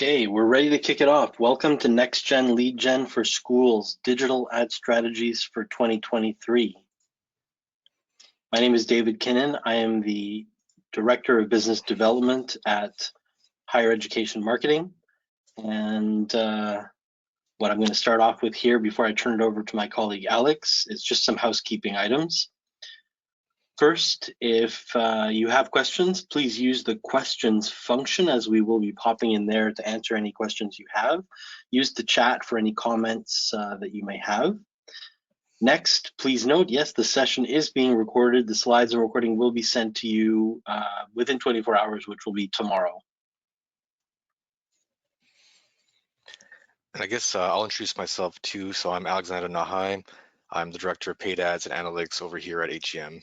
Okay, we're ready to kick it off. Welcome to Next Gen Lead Gen for Schools, Digital Ad Strategies for 2023. My name is David Kynan. I am the Director of Business Development at Higher Education Marketing. And what I'm going to start off with here before I turn it over to my colleague Alex is just some housekeeping items. First, if you have questions, please use the questions function as we will be popping in there to answer any questions you have. Use the chat for any comments that you may have. Next, please note, yes, the session is being recorded. The slides and recording will be sent to you within 24 hours, which will be tomorrow. And I guess I'll introduce myself too. So I'm Alexander Nachaj. I'm the Director of Paid Ads and Analytics over here at HEM.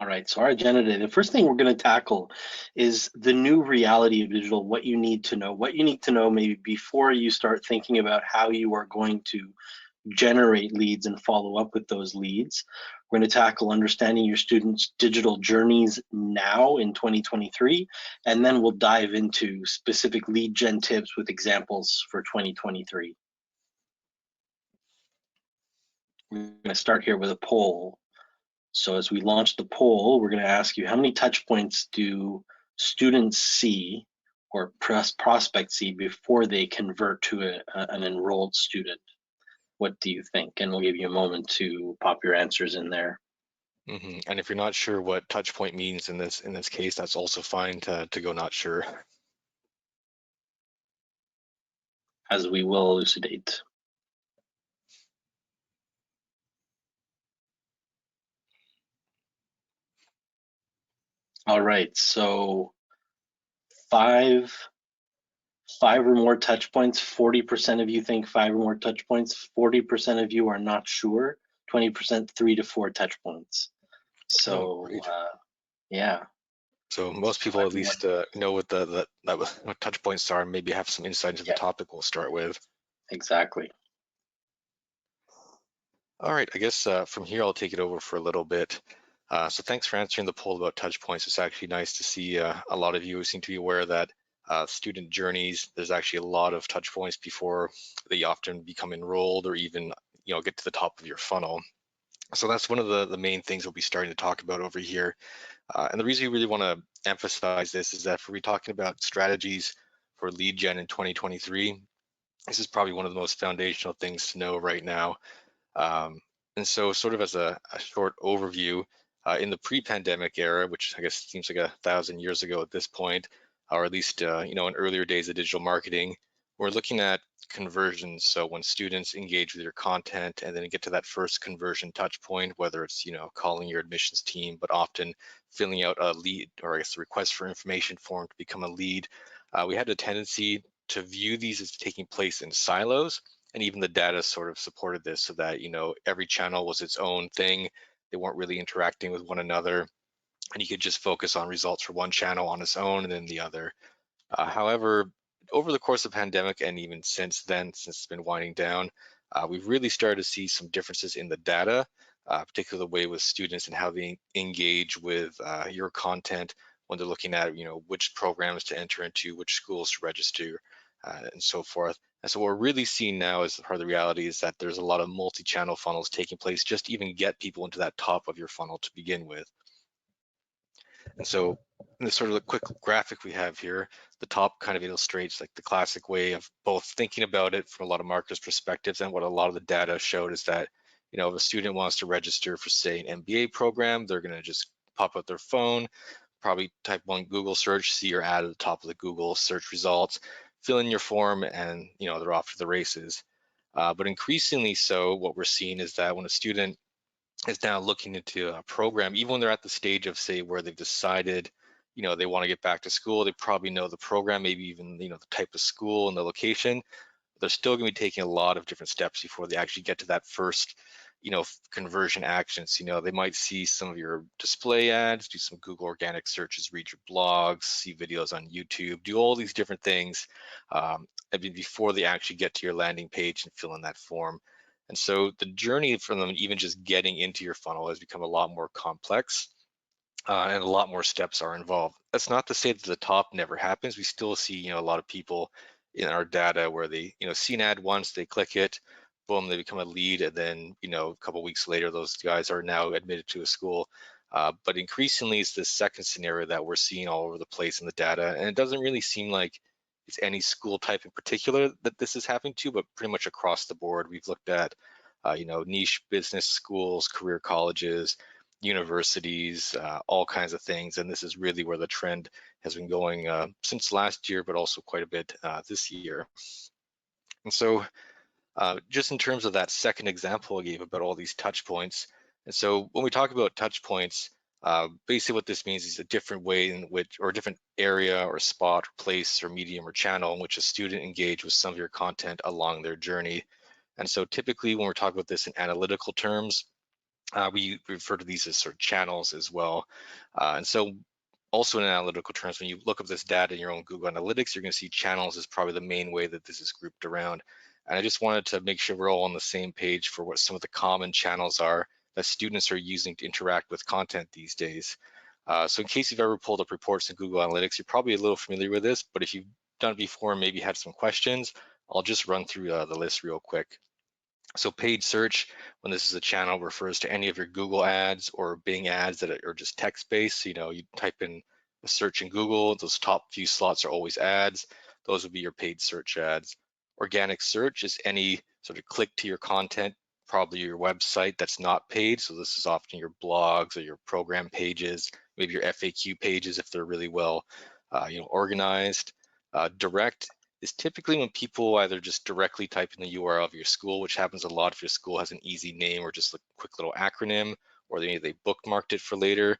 All right, so our agenda today, the first thing we're going to tackle is the new reality of digital, what you need to know maybe before you start thinking about how you are going to generate leads and follow up with those leads. We're going to tackle understanding your students' digital journeys now in 2023, and then we'll dive into specific lead gen tips with examples for 2023. We're going to start here with a poll. So as we launch the poll, we're going to ask you, how many touch points do students see or prospects see before they convert to an enrolled student? What do you think? And we'll give you a moment to pop your answers in there. And if you're not sure what touch point means in this case, that's also fine to go not sure. As we will elucidate. All right, so five or more touch points. 40% of you think 5 or more touch points. 40% of you are not sure. 20% 3 to 4 touch points. So yeah. So most people at least know what what touch points are, and maybe have some insight into the topic we'll start with. Exactly. All right, I guess from here I'll take it over for a little bit. So thanks for answering the poll about touch points. It's actually nice to see a lot of you seem to be aware that student journeys, there's actually a lot of touch points before they often become enrolled or even get to the top of your funnel. So that's one of the main things we'll be starting to talk about over here. And the reason we really want to emphasize this is that if we're talking about strategies for lead gen in 2023, this is probably one of the most foundational things to know right now. And so sort of as a short overview, in the pre-pandemic era, which I guess seems like 1,000 years ago at this point, or at least in earlier days of digital marketing, we're looking at conversions. So when students engage with your content and then get to that first conversion touch point, whether it's calling your admissions team, but often filling out a lead, or I guess a request for information form to become a lead, we had a tendency to view these as taking place in silos. And even the data sort of supported this, so that every channel was its own thing. They weren't really interacting with one another, and you could just focus on results for one channel on its own and then the other. However, over the course of the pandemic, and even since then, since it's been winding down, we've really started to see some differences in the data, particularly the way with students and how they engage with your content when they're looking at which programs to enter into, which schools to register, and so forth. And so what we're really seeing now is part of the reality is that there's a lot of multi-channel funnels taking place just to even get people into that top of your funnel to begin with. And so in this sort of the quick graphic we have here, the top kind of illustrates like the classic way of both thinking about it from a lot of marketers' perspectives, and what a lot of the data showed is that, if a student wants to register for, say, an MBA program, they're going to just pop out their phone, probably type one Google search, see your ad at the top of the Google search results, fill in your form, and they're off to the races. But increasingly so, what we're seeing is that when a student is now looking into a program, even when they're at the stage of, say, where they've decided they want to get back to school, they probably know the program, maybe even the type of school and the location, but they're still going to be taking a lot of different steps before they actually get to that first conversion actions. They might see some of your display ads, do some Google organic searches, read your blogs, see videos on YouTube, do all these different things before they actually get to your landing page and fill in that form. And so the journey from them, even just getting into your funnel, has become a lot more complex. and a lot more steps are involved. That's not to say that the top never happens. We still see, a lot of people in our data where they, see an ad once, they click it, boom, they become a lead, and then, a couple weeks later, those guys are now admitted to a school. But increasingly, it's the second scenario that we're seeing all over the place in the data, and it doesn't really seem like it's any school type in particular that this is happening to, but pretty much across the board. We've looked at, niche business schools, career colleges, universities, all kinds of things. And this is really where the trend has been going since last year, but also quite a bit this year. And so just in terms of that second example I gave about all these touch points. And so when we talk about touch points, basically what this means is a different way in which, or a different area or spot or place or medium or channel in which a student engaged with some of your content along their journey. And so typically when we're talking about this in analytical terms, we refer to these as sort of channels as well. And so also in analytical terms, when you look up this data in your own Google Analytics, you're going to see channels is probably the main way that this is grouped around. And I just wanted to make sure we're all on the same page for what some of the common channels are that students are using to interact with content these days. So in case you've ever pulled up reports in Google Analytics, you're probably a little familiar with this, but if you've done it before and maybe had some questions, I'll just run through the list real quick. So paid search, when this is a channel, refers to any of your Google ads or Bing ads that are just text-based. You type in a search in Google, those top few slots are always ads. Those would be your paid search ads. Organic search is any sort of click to your content, probably your website that's not paid. So this is often your blogs or your program pages, maybe your FAQ pages if they're really well, organized. Direct is typically when people either just directly type in the URL of your school, which happens a lot if your school has an easy name or just a quick little acronym, or they bookmarked it for later.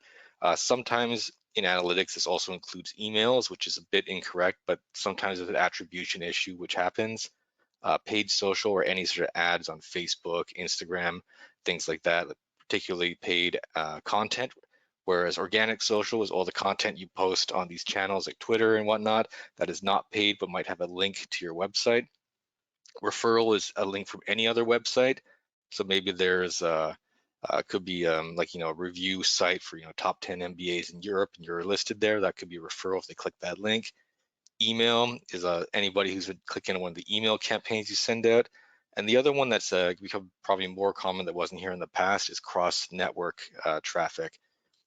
Sometimes in analytics, this also includes emails, which is a bit incorrect, but sometimes there's an attribution issue which happens. Paid social or any sort of ads on Facebook, Instagram, things like that, particularly paid content. Whereas organic social is all the content you post on these channels like Twitter and whatnot that is not paid but might have a link to your website. Referral is a link from any other website. So maybe there's could be like a review site for top 10 MBAs in Europe and you're listed there. That could be a referral if they click that link. Email is anybody who's been clicking on one of the email campaigns you send out. And the other one that's become probably more common that wasn't here in the past is cross-network traffic.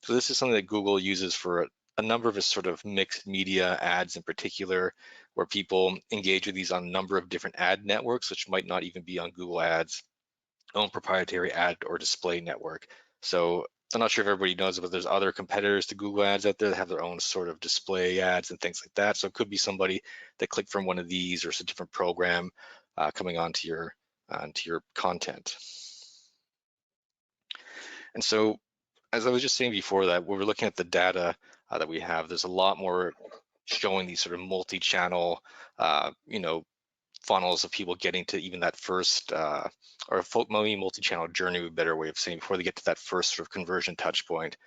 So this is something that Google uses for a number of its sort of mixed media ads in particular, where people engage with these on a number of different ad networks, which might not even be on Google Ads' own proprietary ad or display network. So I'm not sure if everybody knows, but there's other competitors to Google Ads out there that have their own sort of display ads and things like that. So it could be somebody that clicked from one of these or it's a different program coming onto your content. And so as I was just saying before that, when we're looking at the data that we have, there's a lot more showing these sort of multi-channel, funnels of people getting to even that first, or maybe multi-channel journey would be a better way of saying, before they get to that first sort of conversion touch point.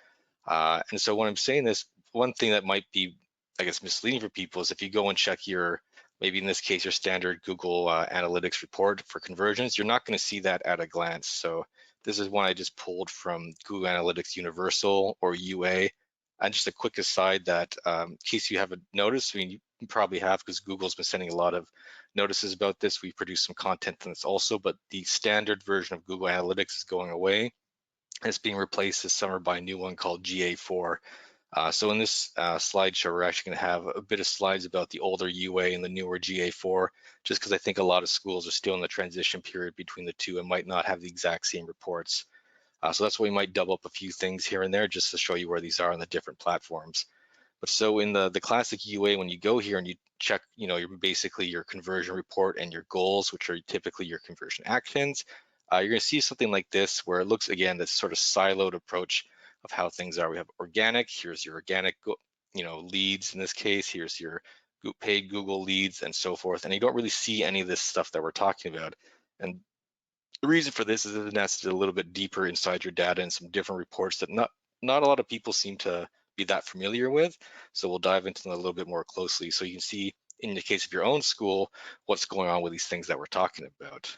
And so when I'm saying this, one thing that might be, I guess, misleading for people is if you go and check your, maybe in this case, your standard Google Analytics report for conversions, you're not going to see that at a glance. So this is one I just pulled from Google Analytics Universal or UA. And just a quick aside that in case you haven't noticed, I mean, you probably have because Google's been sending a lot of notices about this. We produce some content on this also, but the standard version of Google Analytics is going away. It's being replaced this summer by a new one called GA4. So in this slideshow, we're actually going to have a bit of slides about the older UA and the newer GA4, just because I think a lot of schools are still in the transition period between the two and might not have the exact same reports. So that's why we might double up a few things here and there just to show you where these are on the different platforms. But so in the classic UA, when you go here and you check, basically your conversion report and your goals, which are typically your conversion actions, you're going to see something like this where it looks, again, this sort of siloed approach of how things are. We have organic, here's your organic, leads in this case, here's your paid Google leads and so forth. And you don't really see any of this stuff that we're talking about. And the reason for this is it nested a little bit deeper inside your data and some different reports that not a lot of people seem to be that familiar with. So we'll dive into them a little bit more closely so you can see in the case of your own school, what's going on with these things that we're talking about.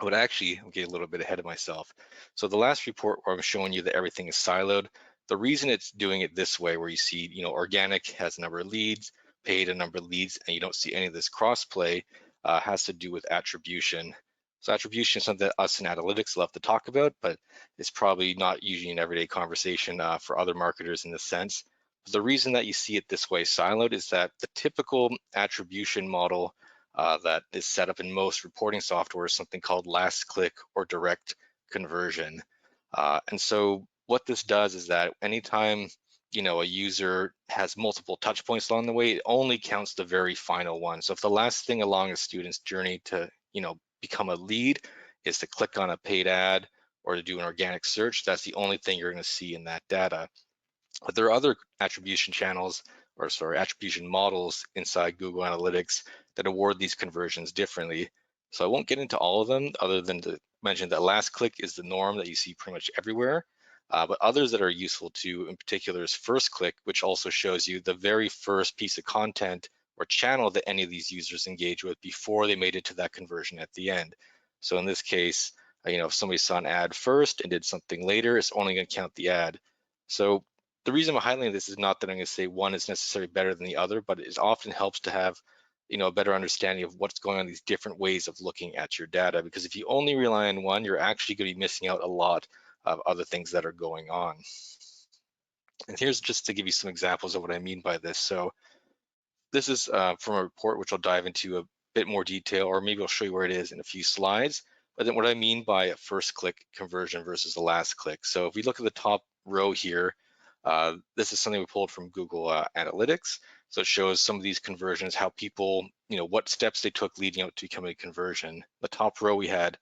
But actually, I'll get a little bit ahead of myself. So the last report where I'm showing you that everything is siloed, The reason it's doing it this way, where you see, organic has a number of leads, paid a number of leads, and you don't see any of this cross-play, has to do with attribution. So attribution is something that us in analytics love to talk about, but it's probably not usually an everyday conversation for other marketers in this sense. But the reason that you see it this way siloed is that the typical attribution model that is set up in most reporting software is something called last click or direct conversion. And so what this does is that anytime a user has multiple touch points along the way, it only counts the very final one. So if the last thing along a student's journey to become a lead is to click on a paid ad or to do an organic search, that's the only thing you're going to see in that data. But there are other attribution channels, or sorry, attribution models inside Google Analytics that award these conversions differently. So I won't get into all of them other than to mention that last click is the norm that you see pretty much everywhere. But others that are useful too, in particular, is first click, which also shows you the very first piece of content or channel that any of these users engage with before they made it to that conversion at the end. So in this case, if somebody saw an ad first and did something later, it's only going to count the ad. So the reason I'm highlighting this is not that I'm going to say one is necessarily better than the other, but it often helps to have a better understanding of what's going on, these different ways of looking at your data, because if you only rely on one, you're actually going to be missing out a lot of other things that are going on. And here's just to give you some examples of what I mean by this. So this is from a report which I'll dive into a bit more detail, or maybe I'll show you where it is in a few slides. But then what I mean by a first click conversion versus a last click. So if we look at the top row here, this is something we pulled from Google Analytics. So it shows some of these conversions, how people, what steps they took leading up to becoming a conversion. The top row we had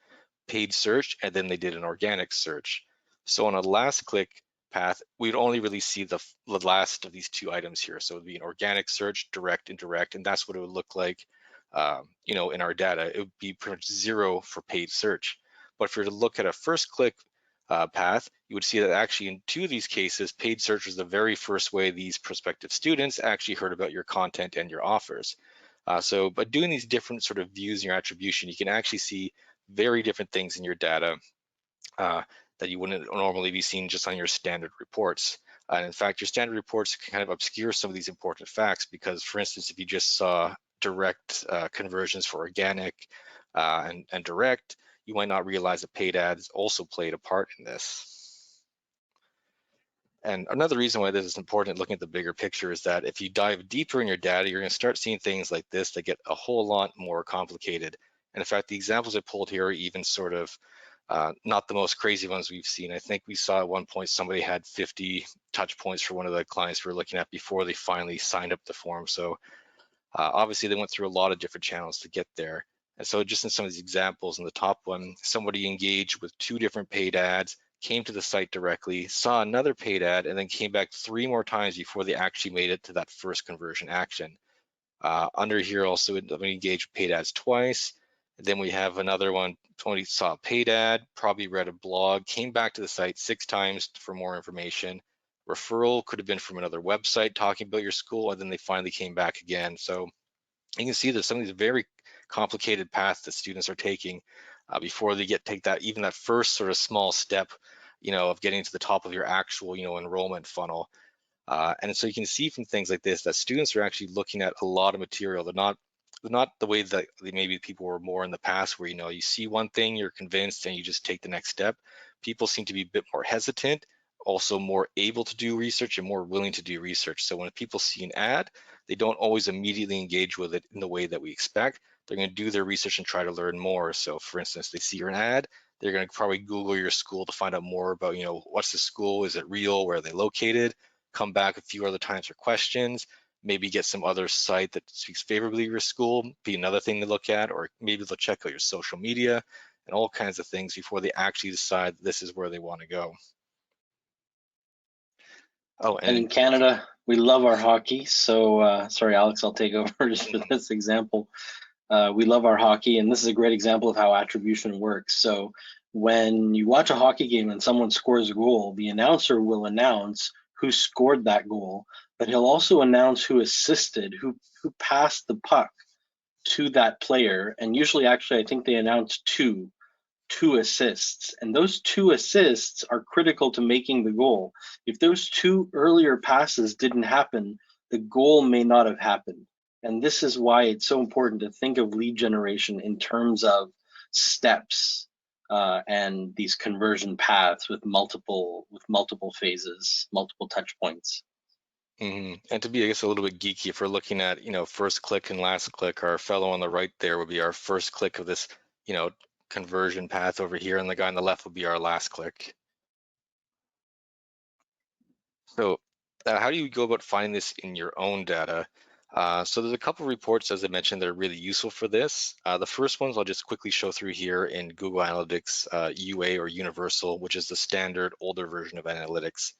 paid search, and then they did an organic search. So on a last click path, we'd only really see the last of these two items here. So it would be an organic search, direct, indirect, and that's what it would look like, in our data. It would be pretty much 0 for paid search. But if you were to look at a first click path, you would see that actually in 2 of these cases, paid search was the very first way these prospective students actually heard about your content and your offers. So by doing these different sort of views in your attribution, you can actually see very different things in your data that you wouldn't normally be seeing just on your standard reports. And in fact, your standard reports can kind of obscure some of these important facts because, for instance, if you just saw direct conversions for organic and direct, you might not realize that paid ads also played a part in this. And another reason why this is important, looking at the bigger picture, is that if you dive deeper in your data, you're going to start seeing things like this that get a whole lot more complicated. And in fact, the examples I pulled here are even sort of not the most crazy ones we've seen. I think we saw at one point somebody had 50 touch points for one of the clients we were looking at before they finally signed up the form. So obviously they went through a lot of different channels to get there. And so just in some of these examples, in the top one, somebody engaged with 2 different paid ads, came to the site directly, saw another paid ad, and then came back 3 more times before they actually made it to that first conversion action. Under here also, we engaged with paid ads twice. Then we have another one, Tony saw a paid ad, probably read a blog, came back to the site 6 times for more information. Referral could have been from another website talking about your school, and then they finally came back again. So you can see there's some of these very complicated paths that students are taking before they take that, even that first sort of small step, of getting to the top of your actual, enrollment funnel. And so you can see from things like this that students are actually looking at a lot of material. They're not the way that maybe people were more in the past, where you see one thing, you're convinced, and you just take the next step. People seem to be a bit more hesitant, also more able to do research and more willing to do research. So when people see an ad, they don't always immediately engage with it in the way that we expect. They're going to do their research and try to learn more. So for instance, they see an ad, they're going to probably Google your school to find out more about, what's the school, is it real, where are they located, come back a few other times for questions, maybe get some other site that speaks favorably of your school, be another thing to look at, or maybe they'll check out your social media and all kinds of things before they actually decide this is where they want to go. Oh, And in Canada, we love our hockey. So sorry, Alex, I'll take over just for this example. We love our hockey, and this is a great example of how attribution works. So when you watch a hockey game and someone scores a goal, the announcer will announce who scored that goal, but he'll also announce who assisted, who passed the puck to that player. And usually, actually, I think they announce 2 2 assists, and those 2 assists are critical to making the goal. If those 2 earlier passes didn't happen, the goal may not have happened. And this is why it's so important to think of lead generation in terms of steps and these conversion paths with multiple phases, multiple touch points. And to be, I guess, a little bit geeky, if we're looking at, first click and last click, our fellow on the right there would be our first click of this, conversion path over here, and the guy on the left would be our last click. So how do you go about finding this in your own data? So there's a couple of reports, as I mentioned, that are really useful for this. The first ones I'll just quickly show through here in Google Analytics UA or Universal, which is the standard older version of analytics.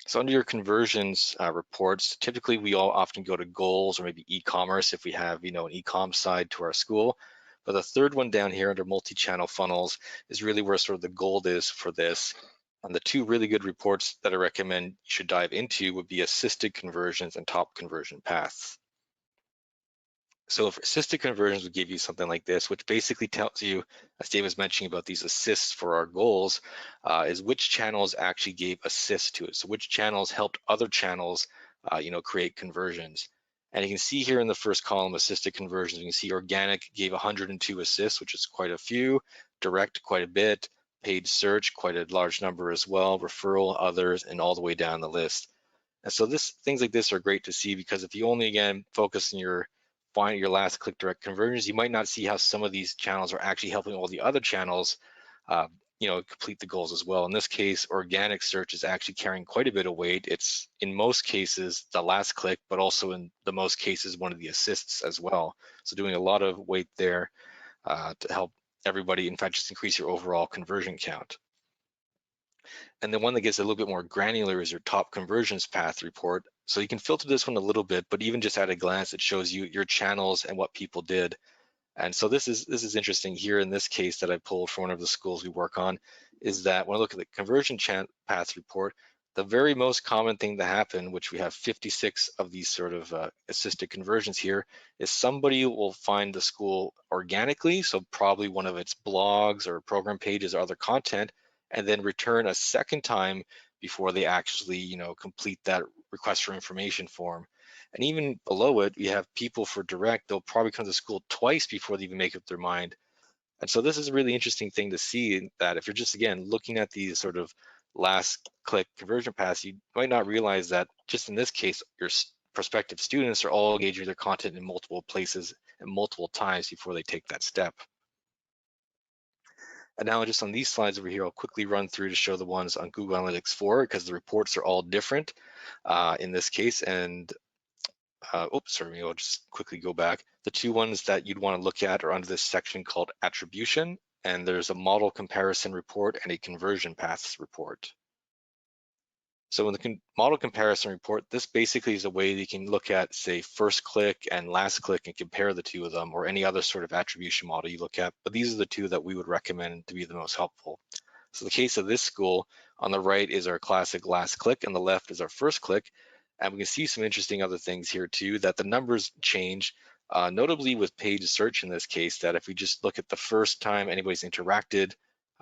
So under your conversions reports, typically we all often go to goals or maybe e-commerce if we have, an e-com side to our school. But the third one down here under multi-channel funnels is really where sort of the gold is for this. And the 2 really good reports that I recommend you should dive into would be assisted conversions and top conversion paths. So for assisted conversions would give you something like this, which basically tells you, as Dave was mentioning about these assists for our goals, is which channels actually gave assists to it. So which channels helped other channels, create conversions. And you can see here in the first column, assisted conversions, you can see organic gave 102 assists, which is quite a few, direct quite a bit, paid search quite a large number as well, referral, others, and all the way down the list. And so things like this are great to see, because if you only, again, focus on find your last click direct conversions, you might not see how some of these channels are actually helping all the other channels complete the goals as well. In this case, organic search is actually carrying quite a bit of weight. It's in most cases the last click, but also in the most cases one of the assists as well. So doing a lot of weight there to help everybody, in fact, just increase your overall conversion count. And the one that gets a little bit more granular is your top conversions path report. So you can filter this one a little bit, but even just at a glance, it shows you your channels and what people did. And so this is interesting here in this case that I pulled from one of the schools we work on, is that when I look at the conversion path report, the very most common thing that happened, which we have 56 of these sort of assisted conversions here, is somebody will find the school organically, so probably one of its blogs or program pages or other content, and then return a second time before they actually, complete that request for information form. And even below it, we have people for direct, they'll probably come to school twice before they even make up their mind. And so this is a really interesting thing to see, that if you're just, again, looking at these sort of last click conversion paths, you might not realize that just in this case, your prospective students are all engaging their content in multiple places and multiple times before they take that step. And now just on these slides over here, I'll quickly run through to show the ones on Google Analytics 4, because the reports are all different in this case. And oops, sorry, I'll just quickly go back. The 2 ones that you'd want to look at are under this section called attribution, and there's a model comparison report and a conversion paths report. So in the model comparison report, this basically is a way that you can look at, say, first click and last click and compare the 2 of them, or any other sort of attribution model you look at. But these are the 2 that we would recommend to be the most helpful. So the case of this school, on the right is our classic last click, and the left is our first click. And we can see some interesting other things here too, that the numbers change, notably with page search in this case, that if we just look at the first time anybody's interacted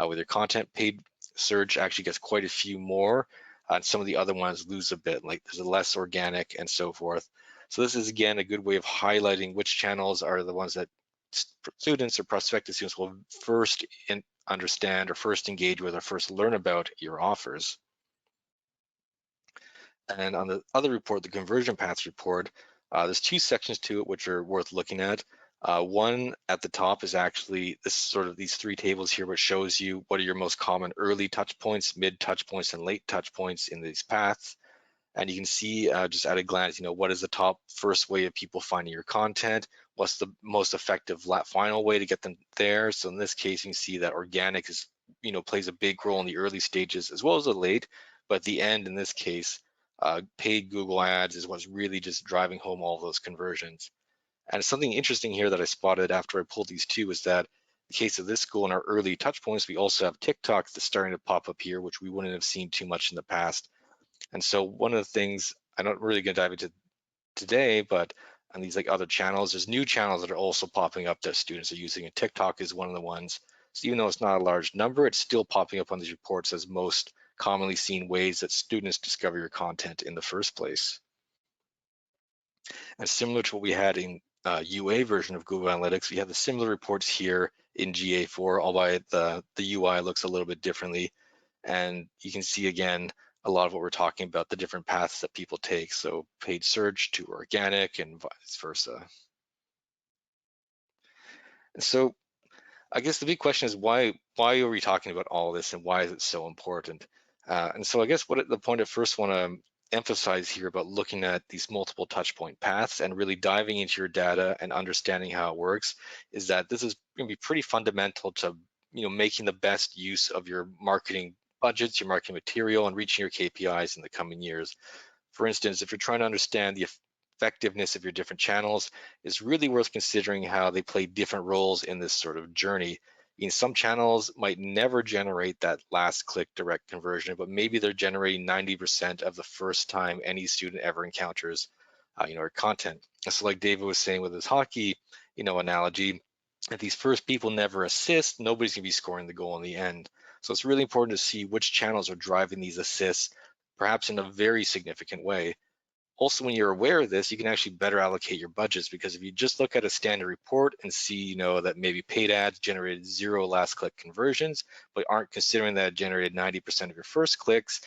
with your content, paid search actually gets quite a few more. And some of the other ones lose a bit, like there's a less organic and so forth. So this is, again, a good way of highlighting which channels are the ones that students or prospective students will first understand or first engage with or first learn about your offers. And on the other report, the conversion paths report, there's 2 sections to it which are worth looking at. One at the top is actually these 3 tables here, which shows you what are your most common early touch points, mid touch points, and late touch points in these paths. And you can see just at a glance, what is the top first way of people finding your content? What's the most effective final way to get them there? So in this case, you can see that organic is, plays a big role in the early stages as well as the late, but at the end, in this case, paid Google ads is what's really just driving home all those conversions. And something interesting here that I spotted after I pulled these 2 is that in the case of this school, in our early touch points, we also have TikTok that's starting to pop up here, which we wouldn't have seen too much in the past. And so one of the things, I'm not really going to dive into today, but on these like other channels, there's new channels that are also popping up that students are using, and TikTok is one of the ones. So even though it's not a large number, it's still popping up on these reports as most commonly seen ways that students discover your content in the first place. And similar to what we had in UA version of Google Analytics, we have the similar reports here in GA4, albeit the UI looks a little bit differently. And you can see again, a lot of what we're talking about, the different paths that people take. So paid search to organic and vice versa. And so I guess the big question is why are we talking about all this and why is it so important? And so I guess the point I first want to emphasize here about looking at these multiple touch point paths and really diving into your data and understanding how it works is that this is going to be pretty fundamental to making the best use of your marketing budgets, your marketing material, and reaching your KPIs in the coming years. For instance, if you're trying to understand the effectiveness of your different channels, it's really worth considering how they play different roles in this sort of journey. Some channels might never generate that last click direct conversion, but maybe they're generating 90% of the first time any student ever encounters our content. So like David was saying with his hockey analogy, if these first people never assist, nobody's gonna be scoring the goal in the end. So it's really important to see which channels are driving these assists, perhaps in a very significant way. Also, when you're aware of this, you can actually better allocate your budgets, because if you just look at a standard report and see, that maybe paid ads generated 0 last click conversions, but aren't considering that it generated 90% of your first clicks,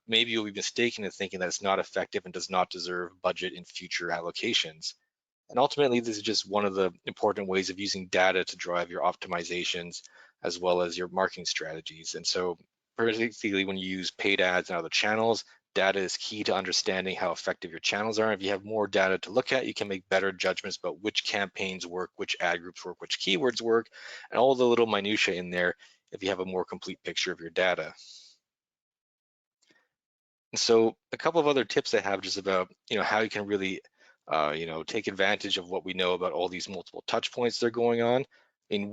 maybe you'll be mistaken in thinking that it's not effective and does not deserve budget in future allocations. And ultimately, this is just one of the important ways of using data to drive your optimizations as well as your marketing strategies. And so particularly when you use paid ads and other channels, data is key to understanding how effective your channels are. If you have more data to look at, you can make better judgments about which campaigns work, which ad groups work, which keywords work, and all the little minutiae in there if you have a more complete picture of your data. And so a couple of other tips I have just about how you can really take advantage of what we know about all these multiple touch points that are going on.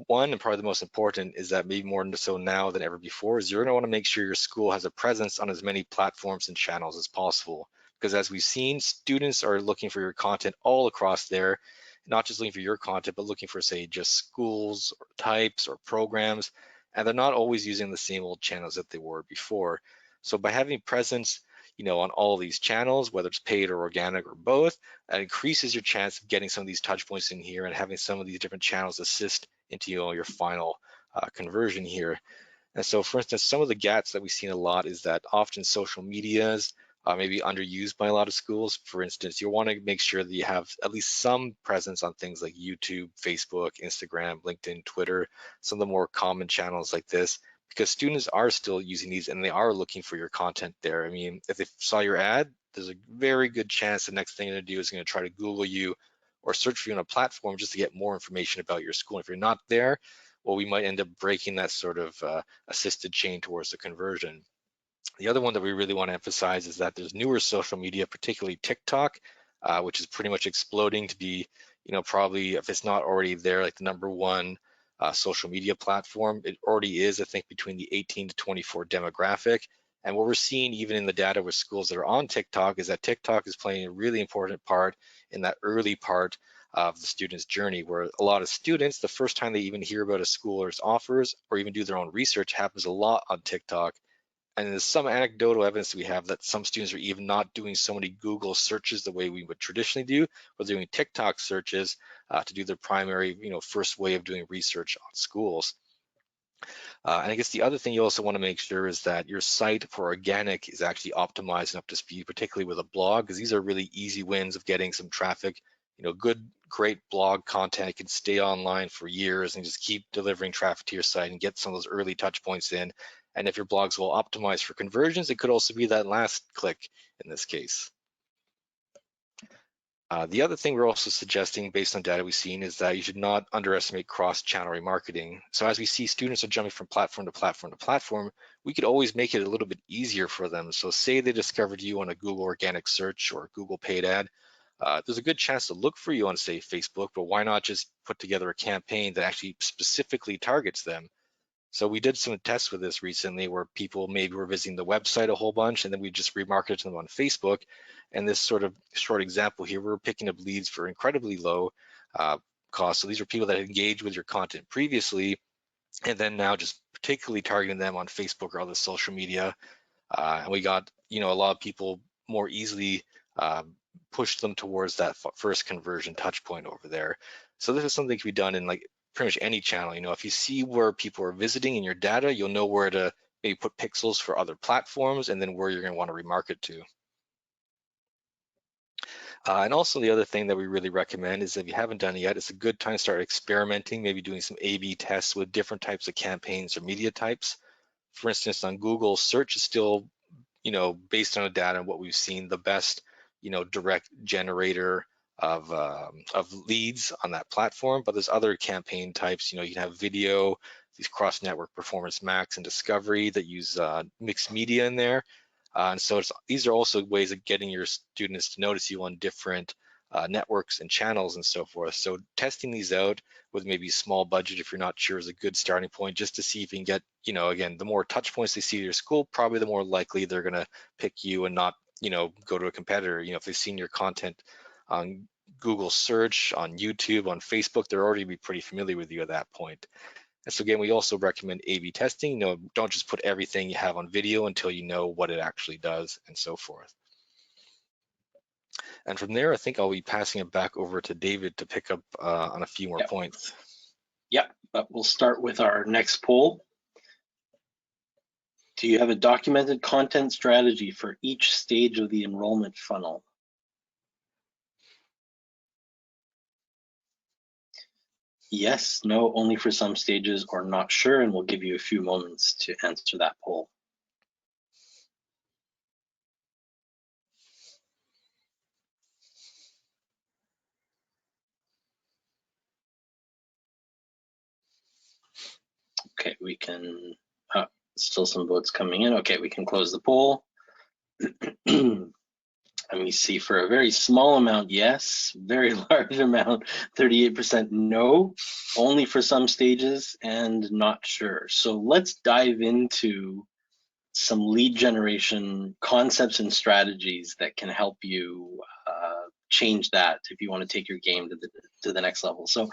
One, and probably the most important, is that maybe more so now than ever before, is you're going to want to make sure your school has a presence on as many platforms and channels as possible. Because as we've seen, students are looking for your content all across there, not just looking for your content, but looking for, say, just schools or types or programs, and they're not always using the same old channels that they were before. So by having presence on all these channels, whether it's paid or organic or both, that increases your chance of getting some of these touch points in here and having some of these different channels assist into your final conversion here. And so, for instance, some of the gaps that we've seen a lot is that often social medias maybe underused by a lot of schools. For instance, you'll want to make sure that you have at least some presence on things like YouTube, Facebook, Instagram, LinkedIn, Twitter, some of the more common channels like this, because students are still using these and they are looking for your content there. I mean, if they saw your ad, there's a very good chance the next thing they're gonna do is gonna try to Google you or search for you on a platform just to get more information about your school. And if you're not there, well, we might end up breaking that sort of assisted chain towards the conversion. The other one that we really want to emphasize is that there's newer social media, particularly TikTok, which is pretty much exploding to be, probably, if it's not already there, like the #1 social media platform. It already is, I think, between the 18 to 24 demographic. And what we're seeing even in the data with schools that are on TikTok is that TikTok is playing a really important part in that early part of the student's journey, where a lot of students, the first time they even hear about a school or its offers or even do their own research, happens a lot on TikTok. And there's some anecdotal evidence we have that some students are even not doing so many Google searches the way we would traditionally do, but doing TikTok searches to do their primary, first way of doing research on schools. And I guess the other thing you also want to make sure is that your site for organic is actually optimized and up to speed, particularly with a blog, because these are really easy wins of getting some traffic. Good, great blog content can stay online for years and just keep delivering traffic to your site and get some of those early touch points in. And if your blog's well optimized for conversions, it could also be that last click in this case. The other thing we're also suggesting based on data we've seen is that you should not underestimate cross-channel remarketing. So as we see students are jumping from platform to platform to platform, we could always make it a little bit easier for them. So say they discovered you on a Google organic search or Google paid ad, there's a good chance to look for you on, say, Facebook, but why not just put together a campaign that actually specifically targets them? So we did some tests with this recently where people maybe were visiting the website a whole bunch and then we just remarketed to them on Facebook. And this sort of short example here, we're picking up leads for incredibly low cost. So these are people that engaged with your content previously, and then now just particularly targeting them on Facebook or other social media. And we got, a lot of people more easily push them towards that first conversion touch point over there. So this is something that can be done in like pretty much any channel. If you see where people are visiting in your data, you'll know where to maybe put pixels for other platforms and then where you're going to want to remarket to. And also the other thing that we really recommend is if you haven't done it yet, it's a good time to start experimenting, maybe doing some A/B tests with different types of campaigns or media types. For instance, on Google, search is still, based on the data and what we've seen, the best, direct generator of leads on that platform. But there's other campaign types. You can have video, these cross-network performance max and discovery that use mixed media in there. And so these are also ways of getting your students to notice you on different networks and channels and so forth. So testing these out with maybe small budget, if you're not sure, is a good starting point, just to see if you can get, again, the more touch points they see at your school, probably the more likely they're going to pick you and not, go to a competitor. If they've seen your content on Google search, on YouTube, on Facebook, they're already be pretty familiar with you at that point. And so again, we also recommend A/B testing. Don't just put everything you have on video until you know what it actually does and so forth. And from there, I think I'll be passing it back over to David to pick up on a few more points. Yep, but we'll start with our next poll. Do you have a documented content strategy for each stage of the enrollment funnel? Yes, no, only for some stages, or not sure, and we'll give you a few moments to answer that poll. Okay, we can, still some votes coming in. Okay, we can close the poll. And we see for a very small amount, yes, very large amount, 38% no, only for some stages, and not sure. So let's dive into some lead generation concepts and strategies that can help you change that if you want to take your game to the next level. So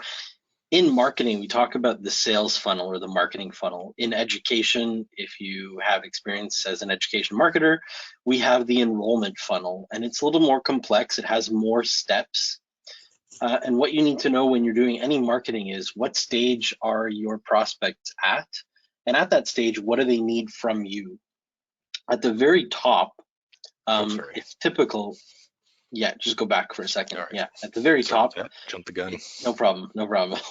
in marketing, we talk about the sales funnel or the marketing funnel. In education, if you have experience as an education marketer, we have the enrollment funnel, and it's a little more complex. It has more steps. And what you need to know when you're doing any marketing is what stage are your prospects at? And at that stage, what do they need from you? At the very top, it's typical. Yeah, just go back for a second. Right. Yeah, at the very top. Jump the gun. No problem, no problem.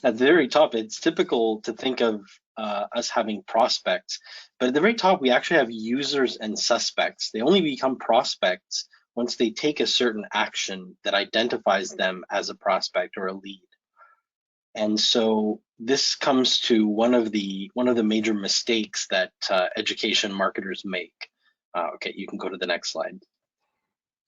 At the very top, it's typical to think of us having prospects, but at the very top, we actually have users and suspects. They only become prospects once they take a certain action that identifies them as a prospect or a lead. And so this comes to one of the major mistakes that education marketers make. Okay, you can go to the next slide.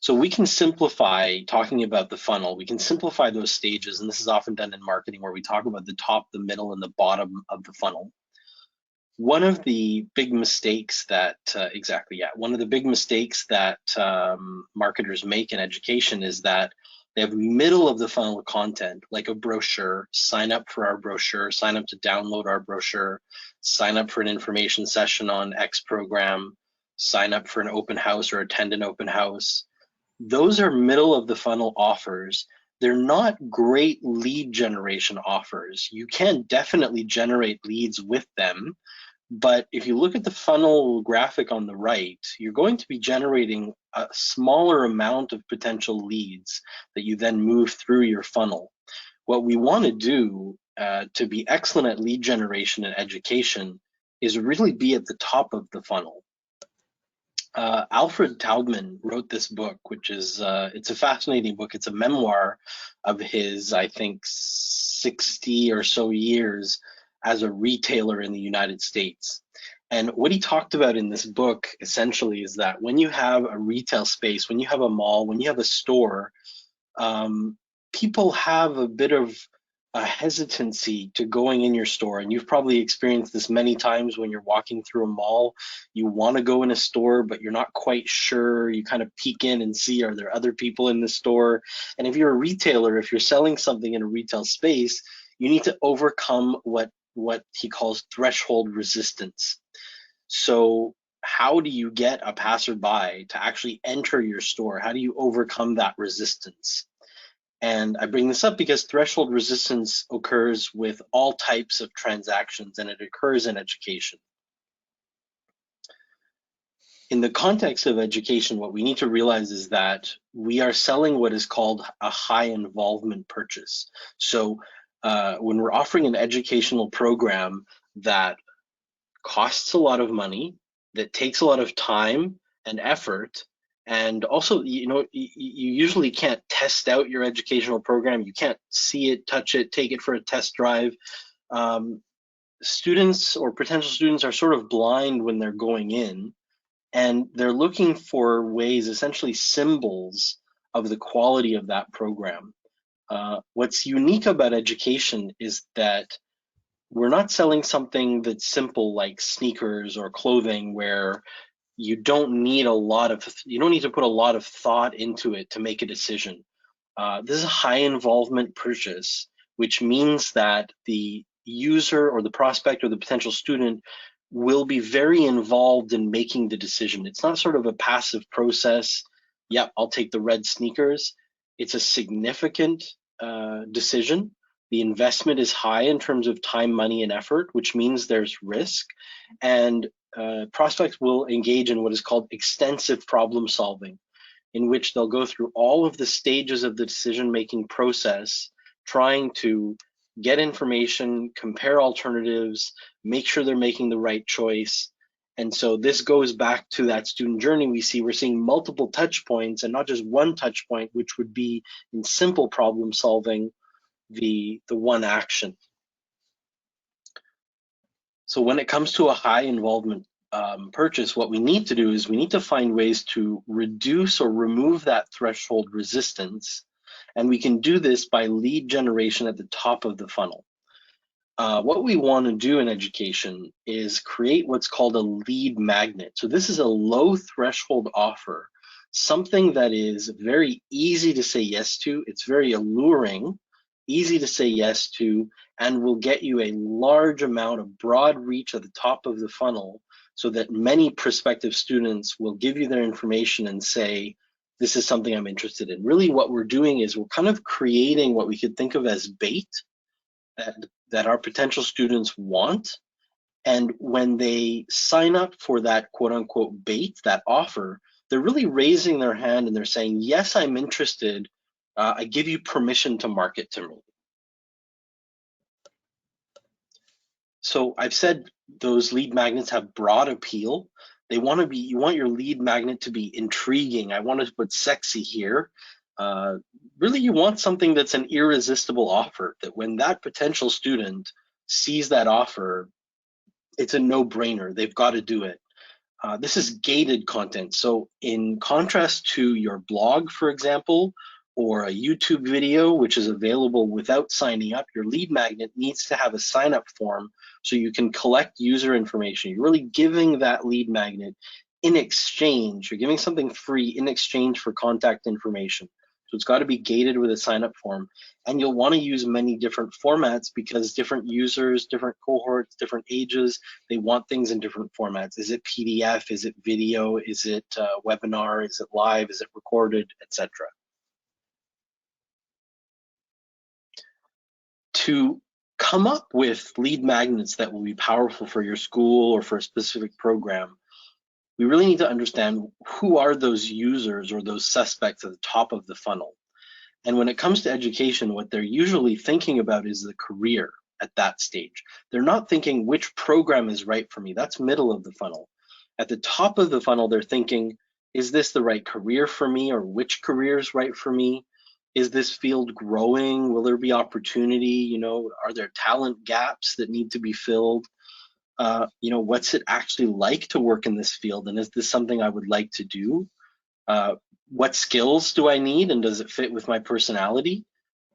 So we can simplify talking about the funnel. We can simplify those stages, and this is often done in marketing where we talk about the top, the middle, and the bottom of the funnel. One of the big mistakes that, one of the big mistakes that marketers make in education is that they have middle of the funnel content, like a brochure, sign up for our brochure, sign up to download our brochure, sign up for an information session on X program, sign up for an open house or attend an open house. Those are middle of the funnel offers. They're not great lead generation offers. You can definitely generate leads with them, but if you look at the funnel graphic on the right, you're going to be generating a smaller amount of potential leads that you then move through your funnel. What we want to do to be excellent at lead generation and education is really be at the top of the funnel. Alfred Taubman wrote this book, which is, it's a fascinating book. It's a memoir of his, I think, 60 or so years as a retailer in the United States. And what he talked about in this book essentially is that when you have a retail space, when you have a mall, when you have a store, people have a bit of a hesitancy to going in your store, and you've probably experienced this many times when you're walking through a mall. You want to go in a store, but you're not quite sure. You kind of peek in and see, are there other people in the store? And if you're a retailer, if you're selling something in a retail space, you need to overcome what what he calls threshold resistance. So how do you get a passerby to actually enter your store? How do you overcome that resistance? And I bring this up because threshold resistance occurs with all types of transactions, and it occurs in education. In the context of education, what we need to realize is that we are selling what is called a high involvement purchase. So when we're offering an educational program that costs a lot of money, that takes a lot of time and effort, and also, you usually can't test out your educational program. You can't see it, touch it, take it for a test drive. Students or potential students are sort of blind when they're going in, and they're looking for ways, essentially symbols of the quality of that program. What's unique about education is that we're not selling something that's simple like sneakers or clothing, where you don't need to put a lot of thought into it to make a decision. This is a high involvement purchase, which means that the user or the prospect or the potential student will be very involved in making the decision. It's not sort of a passive process. Yep, I'll take the red sneakers. It's a significant decision. The investment is high in terms of time, money, and effort, which means there's risk. And prospects will engage in what is called extensive problem solving, in which they'll go through all of the stages of the decision-making process, trying to get information, compare alternatives, make sure they're making the right choice. And so this goes back to that student journey. We're seeing multiple touch points and not just one touch point, which would be in simple problem solving, the one action. So when it comes to a high involvement purchase, what we need to do is we need to find ways to reduce or remove that threshold resistance. And we can do this by lead generation at the top of the funnel. What we want to do in education is create what's called a lead magnet. So this is a low threshold offer, something that is very easy to say yes to. It's very alluring, easy to say yes to, and will get you a large amount of broad reach at the top of the funnel, so that many prospective students will give you their information and say, this is something I'm interested in. Really what we're doing is we're kind of creating what we could think of as bait that our potential students want. And when they sign up for that quote unquote bait, that offer, they're really raising their hand and they're saying, yes, I'm interested. I give you permission to market to me. So I've said those lead magnets have broad appeal. You want your lead magnet to be intriguing. I want to put sexy here. Really, you want something that's an irresistible offer, that when that potential student sees that offer, it's a no-brainer. They've got to do it. This is gated content. So in contrast to your blog, for example, or a YouTube video, which is available without signing up, your lead magnet needs to have a sign-up form so you can collect user information. You're really giving that lead magnet in exchange. You're giving something free in exchange for contact information. So it's got to be gated with a sign-up form. And you'll want to use many different formats, because different users, different cohorts, different ages, they want things in different formats. Is it PDF? Is it video? Is it webinar? Is it live? Is it recorded, etc.? To come up with lead magnets that will be powerful for your school or for a specific program, we really need to understand who are those users or those suspects at the top of the funnel. And when it comes to education, what they're usually thinking about is the career at that stage. They're not thinking which program is right for me. That's middle of the funnel. At the top of the funnel, they're thinking, is this the right career for me, or which career is right for me? Is this field growing? Will there be opportunity? Are there talent gaps that need to be filled? What's it actually like to work in this field? And is this something I would like to do? What skills do I need, and does it fit with my personality?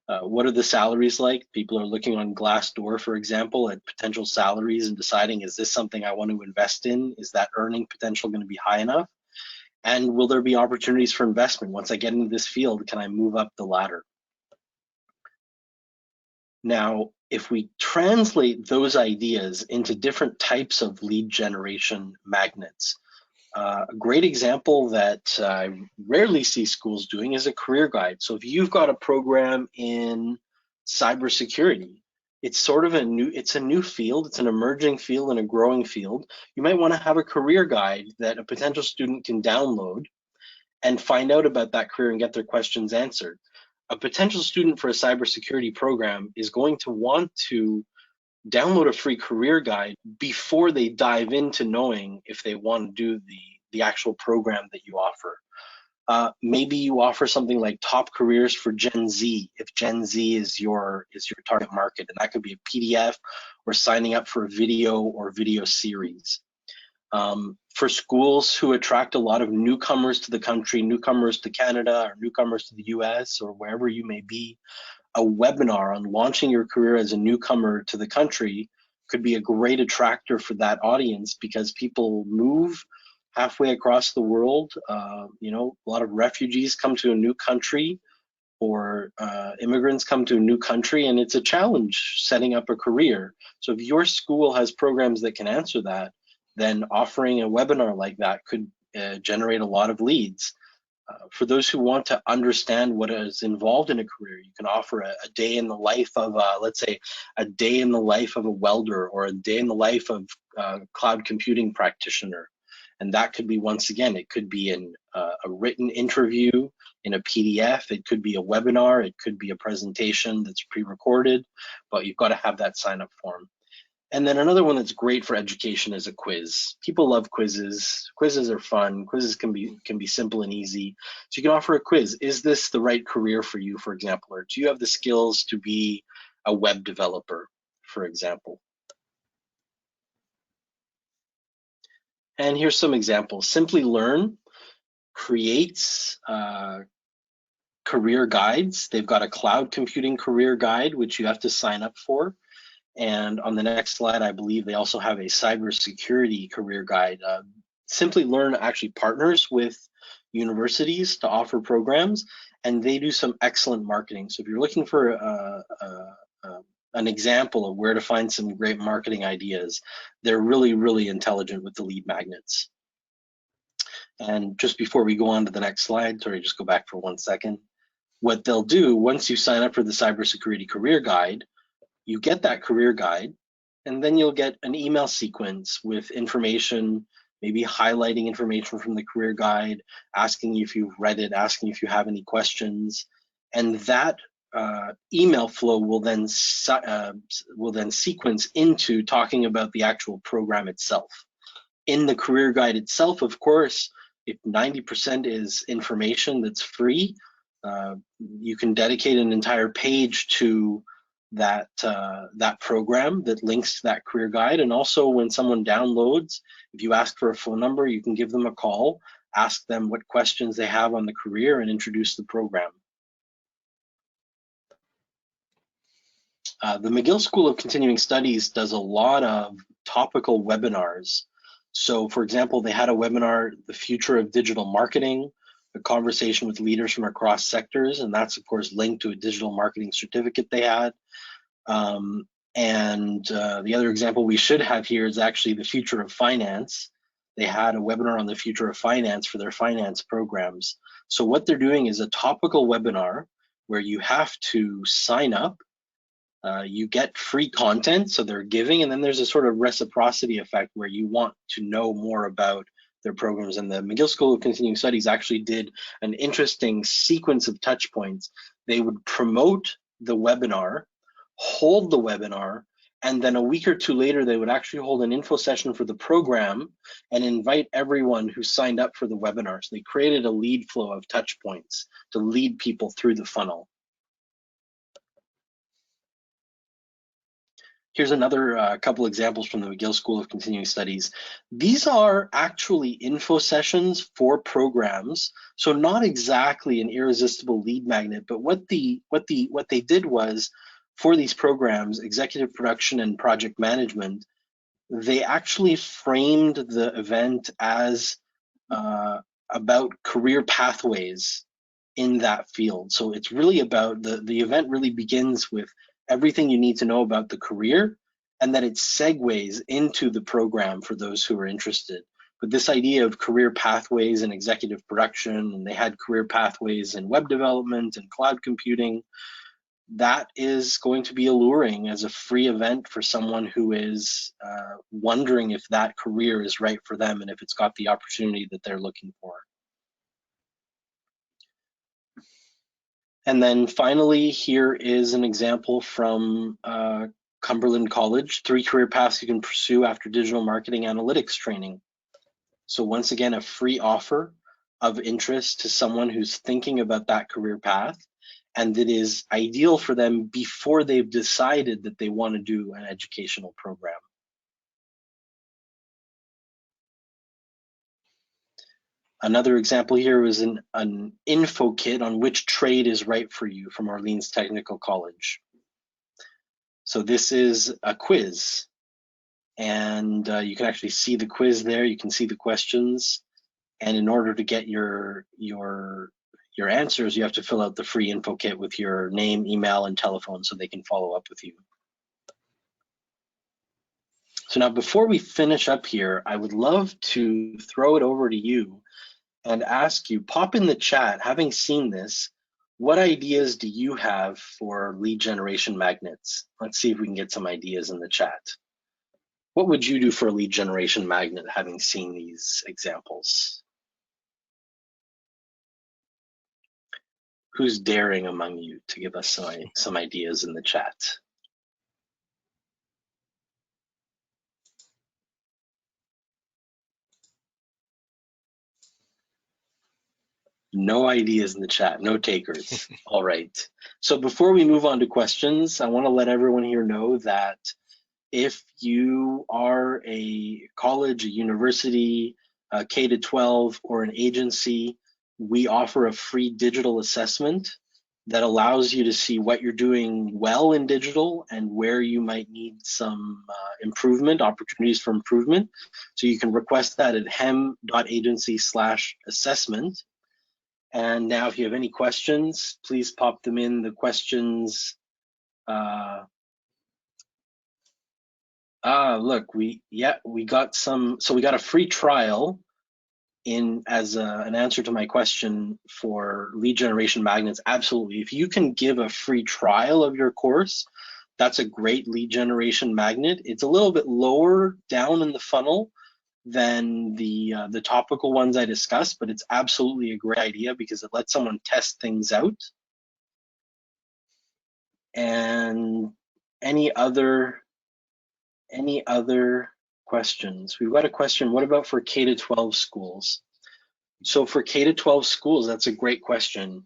What are the salaries like? People are looking on Glassdoor, for example, at potential salaries and deciding, is this something I want to invest in? Is that earning potential going to be high enough? And will there be opportunities for investment? Once I get into this field, can I move up the ladder? Now, if we translate those ideas into different types of lead generation magnets, a great example that I rarely see schools doing is a career guide. So if you've got a program in cybersecurity, it's sort of a new field, it's an emerging field and a growing field. You might want to have a career guide that a potential student can download and find out about that career and get their questions answered. A potential student for a cybersecurity program is going to want to download a free career guide before they dive into knowing if they want to do the actual program that you offer. Maybe you offer something like top careers for Gen Z, if Gen Z is your target market, and that could be a PDF or signing up for a video or video series. For schools who attract a lot of newcomers to the country, newcomers to Canada, or newcomers to the US, or wherever you may be, a webinar on launching your career as a newcomer to the country could be a great attractor for that audience, because people move halfway across the world. You know, a lot of refugees come to a new country, or immigrants come to a new country, and it's a challenge setting up a career. So if your school has programs that can answer that, then offering a webinar like that could generate a lot of leads. For those who want to understand what is involved in a career, you can offer a day in the life of, let's say, a day in the life of a welder, or a day in the life of a cloud computing practitioner. And that could be, once again, it could be in a written interview in a PDF, it could be a webinar, it could be a presentation that's pre-recorded, but you've got to have that sign-up form. And then another one that's great for education is a quiz. People love quizzes. Quizzes are fun. Quizzes can be simple and easy. So you can offer a quiz. Is this the right career for you, for example? Or do you have the skills to be a web developer, for example? And here's some examples. Simply Learn creates career guides. They've got a cloud computing career guide, which you have to sign up for. And on the next slide, I believe they also have a cybersecurity career guide. Simply Learn actually partners with universities to offer programs, and they do some excellent marketing. So if you're looking for an example of where to find some great marketing ideas, they're really, really intelligent with the lead magnets. And just before we go on to the next slide, sorry, just go back for 1 second. What they'll do, once you sign up for the cybersecurity career guide, you get that career guide, and then you'll get an email sequence with information, maybe highlighting information from the career guide, asking you if you've read it, asking if you have any questions. And that email flow will then sequence into talking about the actual program itself. In the career guide itself, of course, if 90% is information that's free, you can dedicate an entire page to that program that links to that career guide. And also, when someone downloads, if you ask for a phone number, you can give them a call, ask them what questions they have on the career, and introduce the program. The McGill School of Continuing Studies does a lot of topical webinars. So, for example, they had a webinar, The Future of Digital Marketing, a conversation with leaders from across sectors, and that's, of course, linked to a digital marketing certificate they had. The other example we should have here is actually The Future of Finance. They had a webinar on the future of finance for their finance programs. So what they're doing is a topical webinar where you have to sign up. You get free content, so they're giving, and then there's a sort of reciprocity effect where you want to know more about their programs. And the McGill School of Continuing Studies actually did an interesting sequence of touch points. They would promote the webinar, hold the webinar, and then a week or two later, they would actually hold an info session for the program and invite everyone who signed up for the webinar. So they created a lead flow of touch points to lead people through the funnel. Here's another couple examples from the McGill School of Continuing Studies. These are actually info sessions for programs, so not exactly an irresistible lead magnet, but what they did was, for these programs, executive production and project management, they actually framed the event as about career pathways in that field. So it's really about the event really begins with everything you need to know about the career, and then it segues into the program for those who are interested. But this idea of career pathways in executive production, and they had career pathways in web development and cloud computing, that is going to be alluring as a free event for someone who is wondering if that career is right for them and if it's got the opportunity that they're looking for. And then finally, here is an example from Cumberland College, 3 career paths you can pursue after digital marketing analytics training. So once again, a free offer of interest to someone who's thinking about that career path, and that is ideal for them before they've decided that they want to do an educational program. Another example here was an info kit on which trade is right for you from Orleans Technical College. So this is a quiz, and you can actually see the quiz there. You can see the questions, and in order to get your answers, you have to fill out the free info kit with your name, email, and telephone so they can follow up with you. So now, before we finish up here, I would love to throw it over to you and ask you, pop in the chat, having seen this, what ideas do you have for lead generation magnets? Let's see if we can get some ideas in the chat. What would you do for a lead generation magnet, having seen these examples? Who's daring among you to give us some ideas in the chat? No ideas in the chat, no takers. All right. So before we move on to questions, I want to let everyone here know that if you are a college, a university, a K-12, or an agency, we offer a free digital assessment that allows you to see what you're doing well in digital and where you might need some improvement, opportunities for improvement. So you can request that at hem.agency/assessment. And now if you have any questions, please pop them in the questions. Look, we got some, so we got a free trial in as an answer to my question for lead generation magnets. Absolutely. If you can give a free trial of your course, that's a great lead generation magnet. It's a little bit lower down in the funnel than the topical ones I discussed, but it's absolutely a great idea because it lets someone test things out. And any other questions? We've got a question, what about for K-12 schools? So for K-12 schools, that's a great question.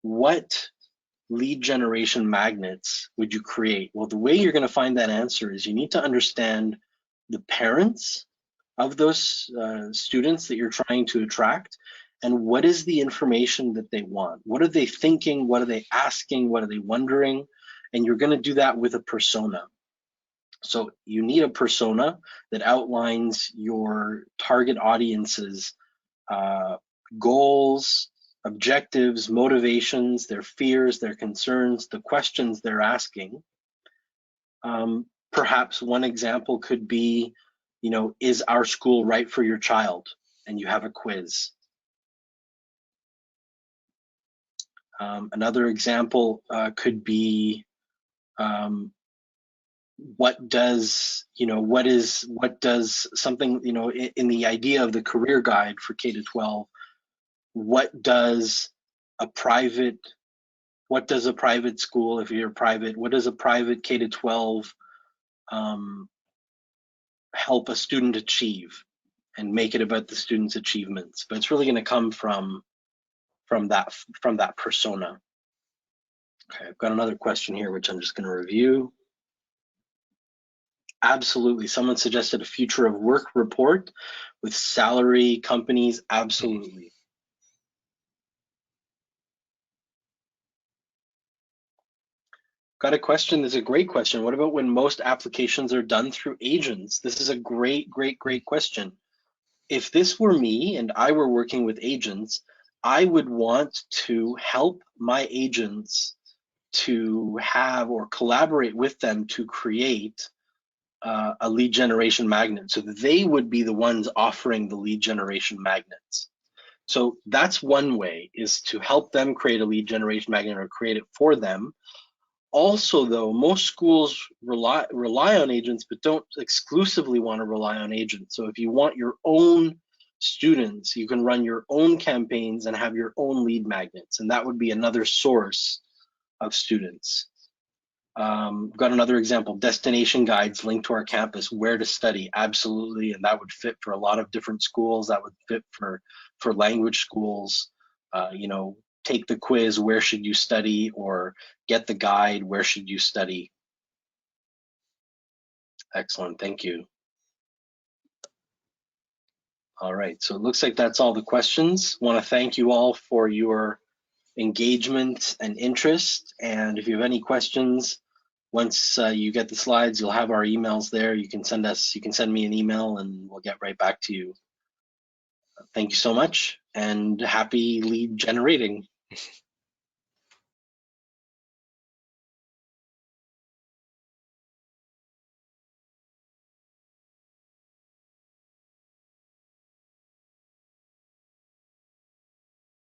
What lead generation magnets would you create? Well, the way you're going to find that answer is you need to understand the parents of those students that you're trying to attract, and what is the information that they want? What are they thinking? What are they asking? What are they wondering? And you're going to do that with a persona. So you need a persona that outlines your target audience's goals, objectives, motivations, their fears, their concerns, the questions they're asking. Perhaps one example could be, is our school right for your child? And you have a quiz. Another example could be, what does something, in the idea of the career guide for K-12, what does a private school, if you're private, what does a private K-12 help a student achieve, and make it about the student's achievements? But it's really going to come from that persona. Okay, I've got another question here, which I'm just going to review. Absolutely. Someone suggested a future of work report with salary companies. Absolutely. Got a question. This is a great question. What about when most applications are done through agents? This is a great question. If this were me and I were working with agents, I would want to help my agents to have or collaborate with them to create a lead generation magnet. So they would be the ones offering the lead generation magnets. So that's one way, is to help them create a lead generation magnet or create it for them. Also, though, most schools rely on agents, but don't exclusively want to rely on agents. So if you want your own students, you can run your own campaigns and have your own lead magnets, and that would be another source of students. Got another example, destination guides linked to our campus, where to study, absolutely, and that would fit for a lot of different schools. That would fit for language schools. You know, take the quiz, where should you study, or get the guide, where should you study. Excellent, thank you. All right, so it looks like that's all the questions. Want to thank you all for your engagement and interest, and if you have any questions, once you get the slides, you'll have our emails there. You can send me an email and we'll get right back to you. Thank you so much, and happy lead generating.